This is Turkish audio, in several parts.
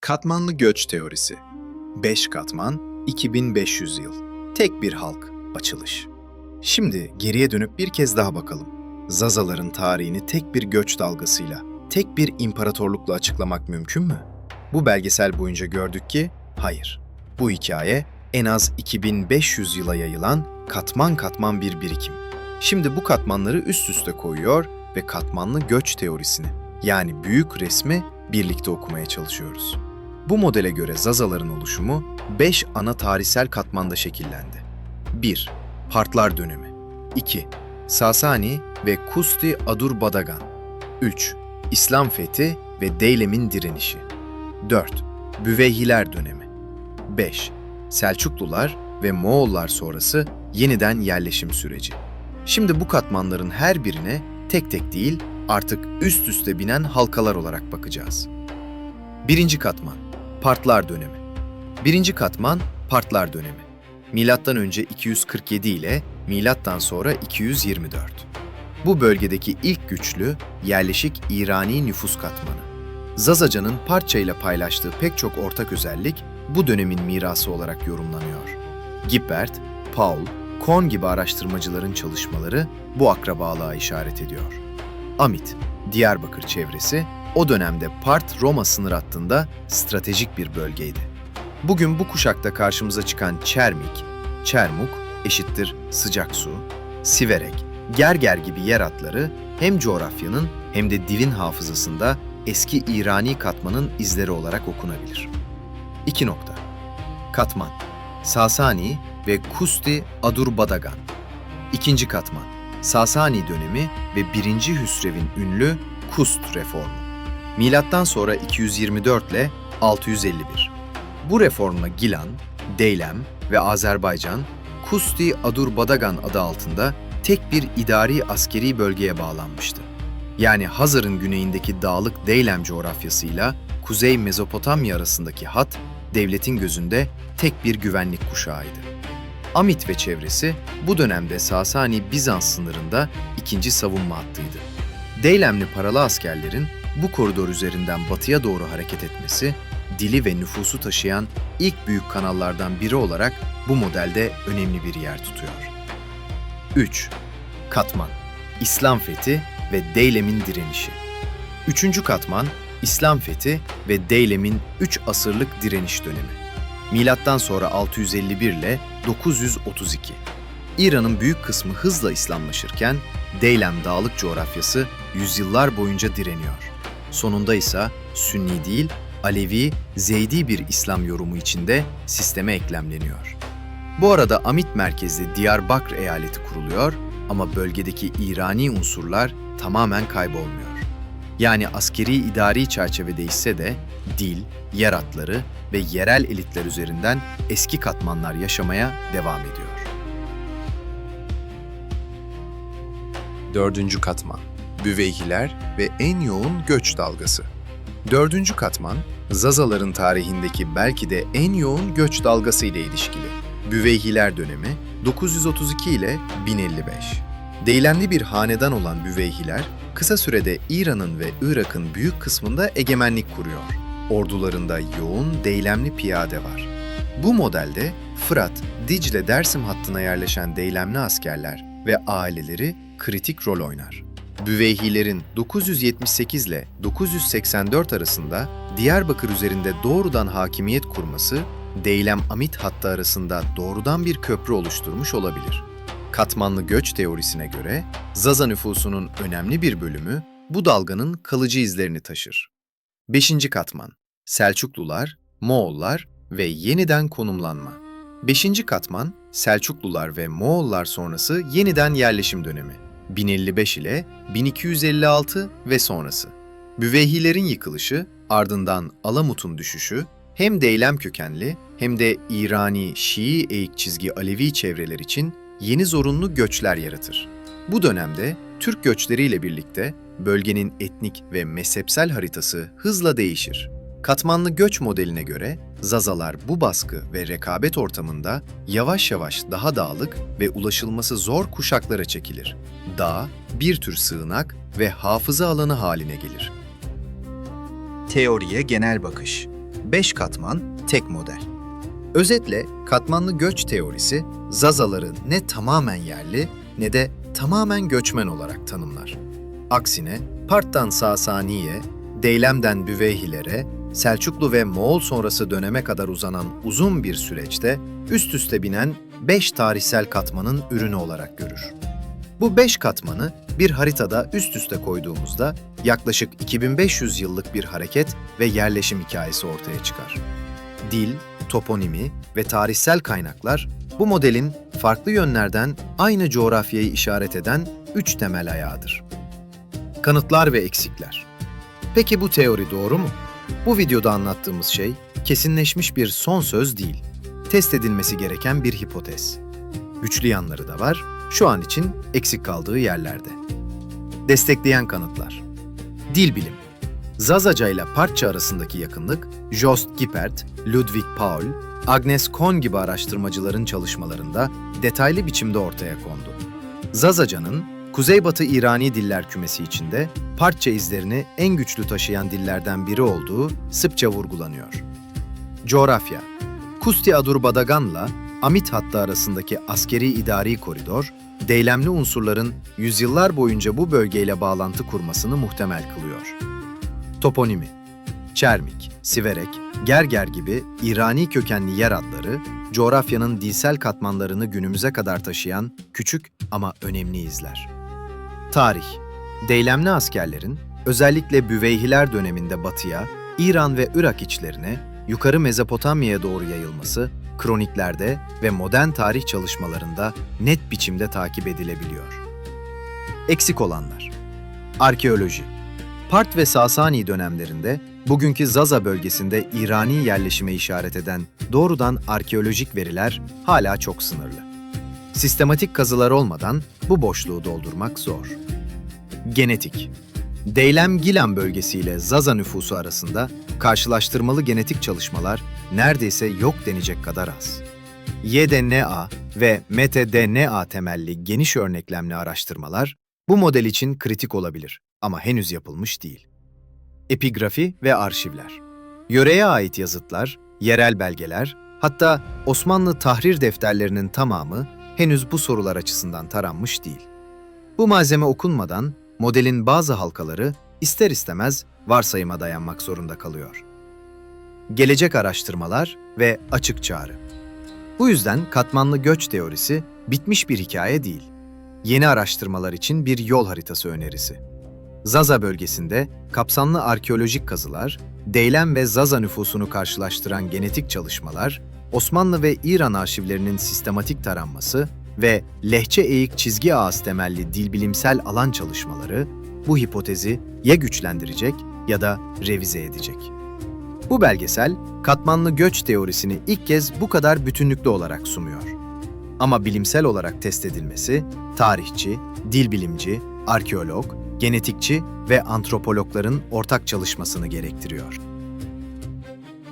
Katmanlı göç teorisi. 5 katman, 2500 yıl. Tek bir halk, açılış. Şimdi geriye dönüp bir kez daha bakalım. Zazaların tarihini tek bir göç dalgasıyla, tek bir imparatorlukla açıklamak mümkün mü? Bu belgesel boyunca gördük ki, hayır. Bu hikaye en az 2500 yıla yayılan katman katman bir birikim. Şimdi bu katmanları üst üste koyuyor ve katmanlı göç teorisini, yani büyük resmi birlikte okumaya çalışıyoruz. Bu modele göre Zazaların oluşumu 5 ana tarihsel katmanda şekillendi. 1. Partlar dönemi. 2. Sasani ve Kusti Adurbadagan. 3. İslam fethi ve Deylem'in direnişi. 4. Büveyhiler dönemi. 5. Selçuklular ve Moğollar sonrası yeniden yerleşim süreci. Şimdi bu katmanların her birine tek tek değil, artık üst üste binen halkalar olarak bakacağız. 1. katman, Partlar dönemi. 1. katman, Partlar dönemi. Milattan önce 247 ile milattan sonra 224. Bu bölgedeki ilk güçlü, yerleşik İrani nüfus katmanı. Zazaca'nın Partça ile paylaştığı pek çok ortak özellik bu dönemin mirası olarak yorumlanıyor. Gibbert, Paul, Kohn gibi araştırmacıların çalışmaları bu akrabalığa işaret ediyor. Amit, Diyarbakır çevresi, o dönemde Part-Roma sınır hattında stratejik bir bölgeydi. Bugün bu kuşakta karşımıza çıkan Çermik, Çermuk eşittir sıcak su, Siverek, Gerger gibi yer adları hem coğrafyanın hem de dilin hafızasında eski İrani katmanın izleri olarak okunabilir. 2. Katman, Sasani ve Kusti Adurbadagan. 2. katman, Sasani dönemi ve 1. Hüsrev'in ünlü Kust reformu. Milattan sonra 224 ile 651. Bu reformla Gilan, Deylem ve Azerbaycan, Kusti Adurbadagan adı altında tek bir idari askeri bölgeye bağlanmıştı. Yani Hazar'ın güneyindeki dağlık Deylem coğrafyasıyla Kuzey Mezopotamya arasındaki hat, devletin gözünde tek bir güvenlik kuşağıydı. Amit ve çevresi bu dönemde Sasani-Bizans sınırında ikinci savunma hattıydı. Deylemli paralı askerlerin bu koridor üzerinden batıya doğru hareket etmesi, dili ve nüfusu taşıyan ilk büyük kanallardan biri olarak bu modelde önemli bir yer tutuyor. 3. Katman, İslam fethi ve Deylem'in direnişi. 3. katman, İslam fethi ve Deylem'in 3 asırlık direniş dönemi. Milattan sonra 651 ile 932. İran'ın büyük kısmı hızla İslamlaşırken Deylem dağlık coğrafyası yüzyıllar boyunca direniyor. Sonunda ise Sünni değil, Alevi, Zeydi bir İslam yorumu içinde sisteme eklemleniyor. Bu arada Amit merkezli Diyarbakır eyaleti kuruluyor ama bölgedeki İrani unsurlar tamamen kaybolmuyor. Yani askeri idari çerçeve değişse de dil, yer hatları ve yerel elitler üzerinden eski katmanlar yaşamaya devam ediyor. 4. katman, Büveyhiler ve en yoğun göç dalgası. 4. katman, Zazaların tarihindeki belki de en yoğun göç dalgası ile ilişkili. Büveyhiler dönemi 932 ile 1055. Deylemli bir hanedan olan Büveyhiler, kısa sürede İran'ın ve Irak'ın büyük kısmında egemenlik kuruyor. Ordularında yoğun Deylemli piyade var. Bu modelde Fırat, Dicle-Dersim hattına yerleşen Deylemli askerler ve aileleri kritik rol oynar. Büveyhilerin 978 ile 984 arasında Diyarbakır üzerinde doğrudan hakimiyet kurması, Deylem-Amit hattı arasında doğrudan bir köprü oluşturmuş olabilir. Katmanlı göç teorisine göre Zaza nüfusunun önemli bir bölümü bu dalganın kalıcı izlerini taşır. 5. katman, Selçuklular, Moğollar ve yeniden konumlanma. 5. katman, Selçuklular ve Moğollar sonrası yeniden yerleşim dönemi. 1055 ile 1256 ve sonrası. Büveyhilerin yıkılışı, ardından Alamut'un düşüşü, hem Deylem kökenli hem de İrani, Şii eğik çizgi Alevi çevreler için yeni zorunlu göçler yaratır. Bu dönemde Türk göçleriyle birlikte bölgenin etnik ve mezhepsel haritası hızla değişir. Katmanlı göç modeline göre Zazalar bu baskı ve rekabet ortamında yavaş yavaş daha dağlık ve ulaşılması zor kuşaklara çekilir. Dağ bir tür sığınak ve hafıza alanı haline gelir. Teoriye genel bakış. 5 katman, tek model. Özetle katmanlı göç teorisi Zazaları ne tamamen yerli ne de tamamen göçmen olarak tanımlar. Aksine Part'tan Sasani'ye, Deylem'den Büveyhilere, Selçuklu ve Moğol sonrası döneme kadar uzanan uzun bir süreçte üst üste binen 5 tarihsel katmanın ürünü olarak görür. Bu 5 katmanı bir haritada üst üste koyduğumuzda yaklaşık 2500 yıllık bir hareket ve yerleşim hikayesi ortaya çıkar. Dil, toponimi ve tarihsel kaynaklar bu modelin farklı yönlerden aynı coğrafyayı işaret eden 3 temel ayağıdır. Kanıtlar ve eksikler. Peki bu teori doğru mu? Bu videoda anlattığımız şey kesinleşmiş bir son söz değil, test edilmece gereken bir hipotez. Güçlü yanları da var, şu an için eksik kaldığı yerlerde. Destekleyen kanıtlar. Dil bilimi. Zazaca ile Partça arasındaki yakınlık, Jost Gippert, Ludwig Paul, Agnes Kohn gibi araştırmacıların çalışmalarında detaylı biçimde ortaya kondu. Zazaca'nın Kuzeybatı İrani diller kümesi içinde Partça izlerini en güçlü taşıyan dillerden biri olduğu sıkça vurgulanıyor. Coğrafya. Kusti-Adur-Badagan'la Amit hattı arasındaki askeri idari koridor, deylemli unsurların yüzyıllar boyunca bu bölgeyle bağlantı kurmasını muhtemel kılıyor. Toponimi. Çermik, Siverek, Gerger gibi İrani kökenli yer adları, coğrafyanın dilsel katmanlarını günümüze kadar taşıyan küçük ama önemli izler. Tarih. Deylemli askerlerin, özellikle Büveyhiler döneminde batıya, İran ve Irak içlerine, yukarı Mezopotamya'ya doğru yayılması, kroniklerde ve modern tarih çalışmalarında net biçimde takip edilebiliyor. Eksik olanlar. Arkeoloji. Part ve Sasani dönemlerinde bugünkü Zaza bölgesinde İrani yerleşime işaret eden doğrudan arkeolojik veriler hala çok sınırlı. Sistematik kazılar olmadan bu boşluğu doldurmak zor. Genetik. Deylem-Gilan bölgesiyle Zaza nüfusu arasında karşılaştırmalı genetik çalışmalar neredeyse yok denecek kadar az. YDNA ve mtDNA temelli geniş örneklemli araştırmalar bu model için kritik olabilir ama henüz yapılmış değil. Epigrafi ve arşivler. Yöreye ait yazıtlar, yerel belgeler, hatta Osmanlı tahrir defterlerinin tamamı henüz bu sorular açısından taranmış değil. Bu malzeme okunmadan modelin bazı halkaları ister istemez varsayıma dayanmak zorunda kalıyor. Gelecek araştırmalar ve açık çağrı. Bu yüzden katmanlı göç teorisi bitmiş bir hikaye değil. Yeni araştırmalar için bir yol haritası önerisi. Zaza bölgesinde kapsamlı arkeolojik kazılar, Deylem ve Zaza nüfusunu karşılaştıran genetik çalışmalar, Osmanlı ve İran arşivlerinin sistematik taranması ve lehçe eğik çizgi ağız temelli dilbilimsel alan çalışmaları bu hipotezi ya güçlendirecek ya da revize edecek. Bu belgesel, katmanlı göç teorisini ilk kez bu kadar bütünlüklü olarak sunuyor. Ama bilimsel olarak test edilmesi, tarihçi, dilbilimci, arkeolog, genetikçi ve antropologların ortak çalışmasını gerektiriyor.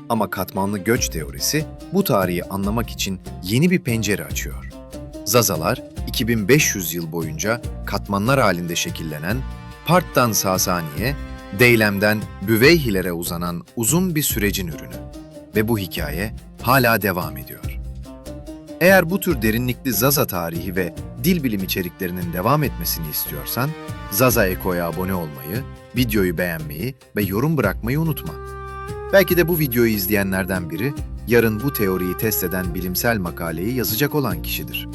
Ama katmanlı göç teorisi bu tarihi anlamak için yeni bir pencere açıyor. Zazalar, 2500 yıl boyunca katmanlar halinde şekillenen, Part'tan Sasani'ye, Deylem'den Büveyhilere uzanan uzun bir sürecin ürünü. Ve bu hikaye hala devam ediyor. Eğer bu tür derinlikli Zaza tarihi ve dil bilim içeriklerinin devam etmesini istiyorsan, Zaza Eko'ya abone olmayı, videoyu beğenmeyi ve yorum bırakmayı unutma. Belki de bu videoyu izleyenlerden biri, yarın bu teoriyi test eden bilimsel makaleyi yazacak olan kişidir.